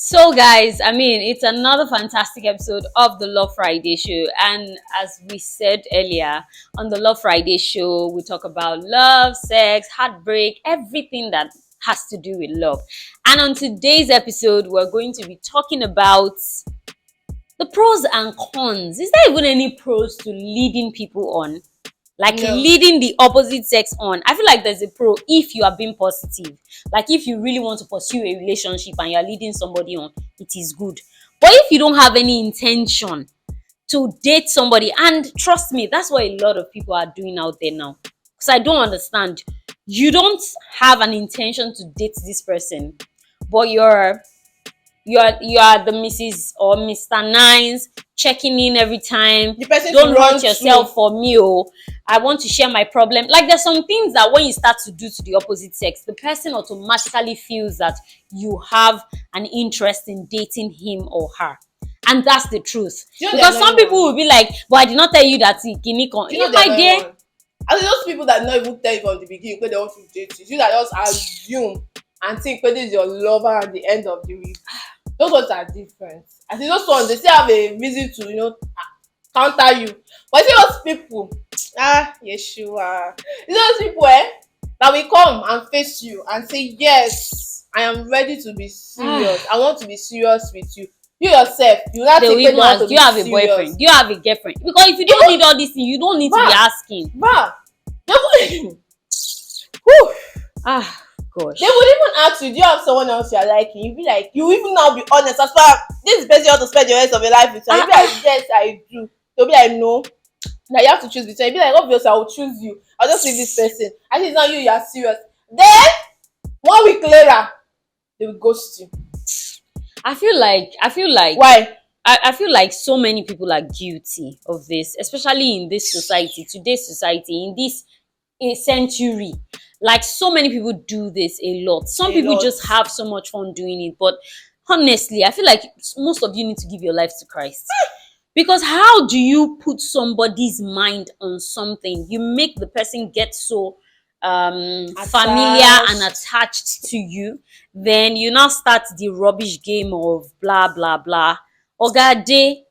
So, guys, it's another fantastic episode of the Love Friday show. And as we said earlier, on the Love Friday show, we talk about love, sex, heartbreak, everything that has to do with love. And on today's episode, we're going to be talking about the pros and cons. Is there even any pros to leading people on? Like No. leading the opposite sex on. I feel like there's a pro if you are being positive. Like if you really want to pursue a relationship and you're leading somebody on, it is good. But if you don't have any intention to date somebody, and trust me, that's what a lot of people are doing out there now. Because I don't understand. You don't have an intention to date this person, but you are the Mrs. or Mr. Nines, checking in every time. The person Don't to run hurt yourself for me. Oh, I want to share my problem. Like there's some things that when you start to do to the opposite sex, the person automatically feels that you have an interest in dating him or her. And that's the truth. You know Because the some annoying people one. will be like, but I did not tell you that Kini con. You know My dear, one. And those people that not even tell you from the beginning when they want to date you that just assume and think whether is your lover at the end of the week. Those ones are different. I think those ones they still have a reason to counter you. But see those people, Yeshua. It's those people that will come and face you and say, yes, I am ready to be serious. I want to be serious with you. You yourself, you not they will think even they want ask, to do be you have a serious. boyfriend? Do you have a girlfriend? Because if you don't need all these things, you don't need to be Ma. asking. Ma, whew, Ah, gosh. they would even ask you, do you have someone else you are liking? You be like, you even now be honest. As far this is the person you want to spend the rest of your life with. And you be like, yes, I do. They'll be like, no. That you have to choose between. You be like, obviously, I will choose you. I'll just leave this person. I think it's not you. You are serious. Then 1 week later, they will ghost you. I feel like Why? I feel like so many people are guilty of this, especially in this society, today's society, in this century. Like so many people do this a lot. Some A people lot. just have so much fun doing it, but honestly, I feel like most of you need to give your life to Christ. Because how do you put somebody's mind on something? You make the person get so familiar and attached to you, then you now start the rubbish game of blah blah blah. Ogade,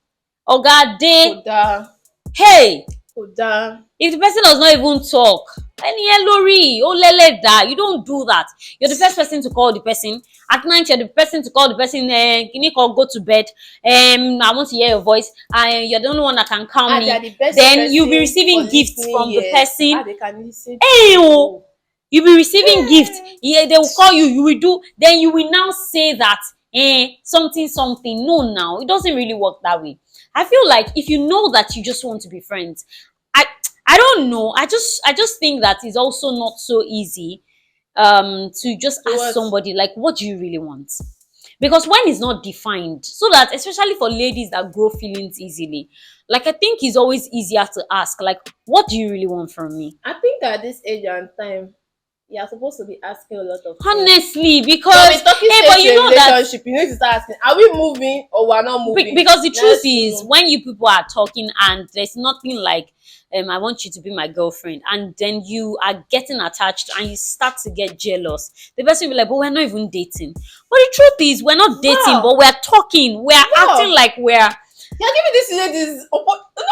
Ogade, Koda. hey, Koda. if the person does not even talk, you don't do that. You're the first person to call the person. At night, you're the person to call the person, can you call, go to bed? I want to hear your voice. You're the only one that can calm They are me. the best Then you'll be person receiving for gifts listening from the ears. person. They can listen. Hey, to oh, you. you'll be receiving gifts. Yeah, they will call you, you will do, then you will now say that something. No, now it doesn't really work that way. I feel like if you know that you just want to be friends, I I don't know. I just think that it's also not so easy to just So ask what? somebody like, what do you really want? Because when it's not defined, so that especially for ladies that grow feelings easily, like I think it's always easier to ask like, what do you really want from me? I think at this age and time, you are supposed to be asking a lot of things. Honestly, So because we're talking hey, stage but to you a know that relationship, you need to start asking, are we moving or we're not moving? because the truth Let's is know. when you people are talking and there's nothing like I want you to be my girlfriend, and then you are getting attached and you start to get jealous, the person will be like, but we're not even dating. But the truth is we're not dating, Wow. but we're talking, we're Wow. acting like we're You're giving this ladies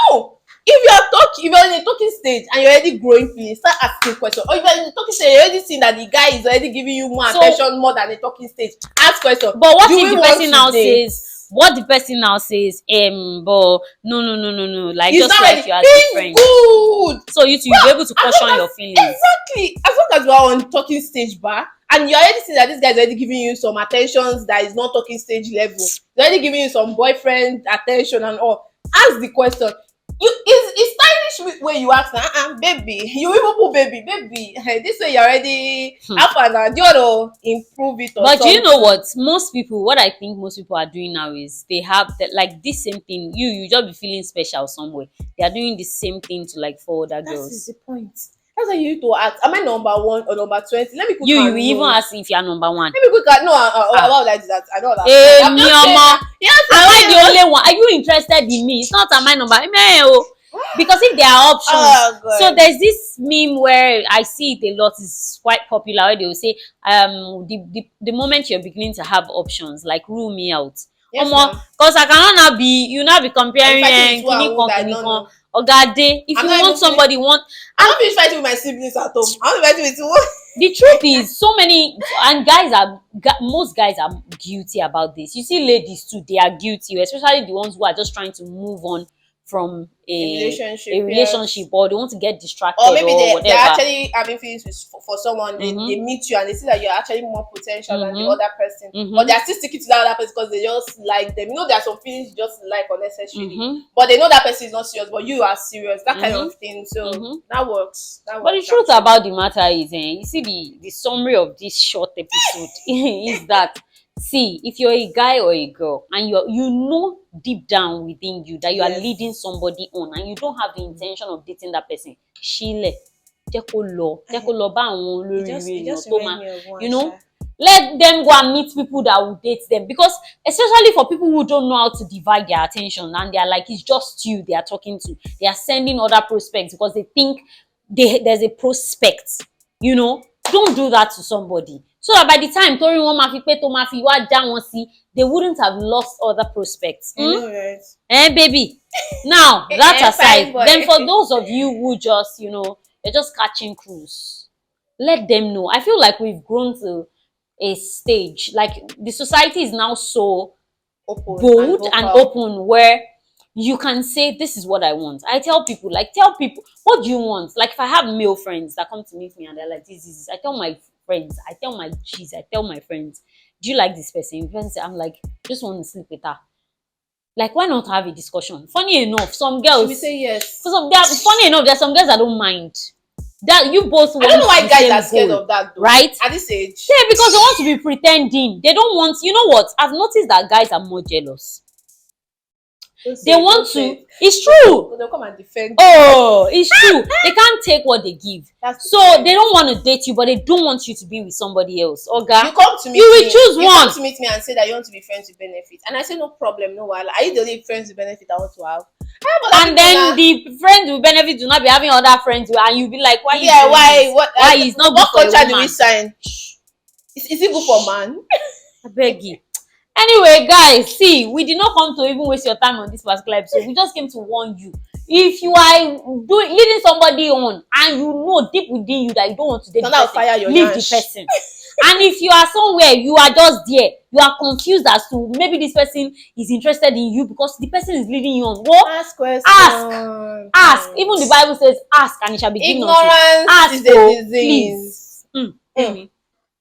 no. If you are talking, if you're in a talking stage and you're already growing feelings, start asking questions. Or if you're in a talking stage, you're already seeing that the guy is already giving you more So- attention more than a talking stage. Ask questions. but what Do if we the want person to now date? says what the person now says, but no, like He's just not like ready. you as a He's friend. good. So you two you'll be able to As caution long your as- feelings. Exactly. As long as we are on talking stage bar and you're already seeing that this guy is already giving you some attentions that is not talking stage level. He's already giving you some boyfriend attention and all. Ask the question. It's stylish way you ask baby. You even put baby. This way you're already after now. Do you want to improve it or But do you know something? what I think most people are doing now is they have that like this same thing. You just be feeling special somewhere. They are doing the same thing to like four other That is girls. the point. That's why you need to ask. Am I number 1 or number 20? Let me quick You and will even know. ask if you are number one. Let me quick and no. About like that. I know that. I'm Me just saying omo, that. Yes, am I the only one? Are you interested in me? It's not am I number. Because if there are options, Oh god. so there's this meme where I see it a lot, is quite popular, where they will say, the moment you're beginning to have options, like rule me out. Yes, ma'am. Because I cannot now be, you now be comparing fighting with who and who that I kini don't kan. know. Ogade, if I'm you not want even somebody, want. I'm not finished fighting with my siblings at home. I'm not fighting with you. The truth is, so many, and most guys are guilty about this. You see ladies too, they are guilty, especially the ones who are just trying to move on from A a relationship, yes. or they want to get distracted Or maybe or they're whatever. actually having feelings for someone. They meet you and they see that you're actually more potential than the Mhm. other person. Mhm. But they're still sticking to that other person because they just like them. You know, there are some feelings you just like unnecessarily. Mhm. But they know that person is not serious, but you are serious. That kind Mhm. of thing. So Mhm. that works. That But the works truth actually. about the matter is, you see the summary of this short episode is that, see, if you're a guy or a girl and you know deep down within you that you are Yes. leading somebody on and you don't have the intention of dating that person, ṣílẹ̀, jẹ́ kó lọ bá àwọn olóríire èèyàn tó máa, you know, let them go and meet people that will date them, because especially for people who don't know how to divide their attention and they are like, it's just you they are talking to, they are sending other prospects because they think there's a prospect, you know. Don't do that to somebody, so that by the time torí wọn máa fi pé tó máa fi wá já wọn sí, they wouldn't have lost other prospects. I know, right? Baby, now that aside, Fine boy. then for those of you who just, you know, you're just catching cruise, let them know. I feel like we've grown to a stage, like the society is now so Open bold and vocal. open, where you can say, this is what I want. I tell people, what do you want? Like if I have male friends that come to meet me and they're like, this is, I tell my friends, I tell my G's, I tell my friends, do you like this person? I'm like, just want to sleep with her. Like, why not have a discussion? Funny enough, some girls, Should we say yes? funny enough, there's some girls that don't mind. That you both want. I don't know why the guys same are scared goal, of that though. right? At this age. Yeah, because they want to be pretending. They don't want, you know what? I've noticed that guys are more jealous. They want to. It's true. They'll come and defend. Oh, it's true. They can't take what they give. That's So the thing. they don't want to date you, but they don't want you to be with somebody else. Oga, You come to meet you will me. choose You one. come to meet me and say that you want to be friends with benefit, and I say no problem, no wahala. Are you the only friends with benefit I want to have? And then the friends will benefit to not be having other friends, and you'll be like, why? Yeah, why? What? Why is not good What for a contract do woman? we sign? Is it good for man? I beg you. Anyway, guys, see, we did not come to even waste your time on this particular episode. We just came to warn you. If you are leading somebody on and you know deep within you that you don't want to date the person, leave the person. And if you are somewhere, you are just there, you are confused as to maybe this person is interested in you because the person is leading you on. What? Ask questions. Ask. Even the Bible says, ask and it shall be given unto you. Ignorance Ask, is a disease. Amy,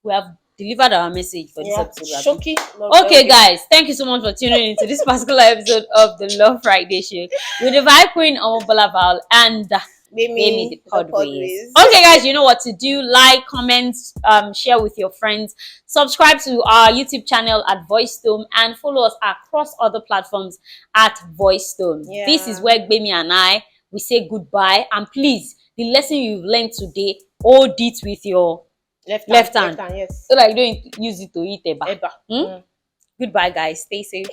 we have delivered our message for this episode. Shocking. Okay, guys, thank you so much for tuning into this particular episode of the Love Friday show with the Vibe Queen Omobolaval and Mimi the Podways. Okay, guys, you know what to do. Like, comment, share with your friends. Subscribe to our YouTube channel at VoiceStone and follow us across other platforms at VoiceStone. Yeah. This is where Gbemi and I, we say goodbye. And please, the lesson you've learned today, hold it with your left hand. Yes. So that you don't use it to eat eba. Eba. Goodbye, guys. Stay safe.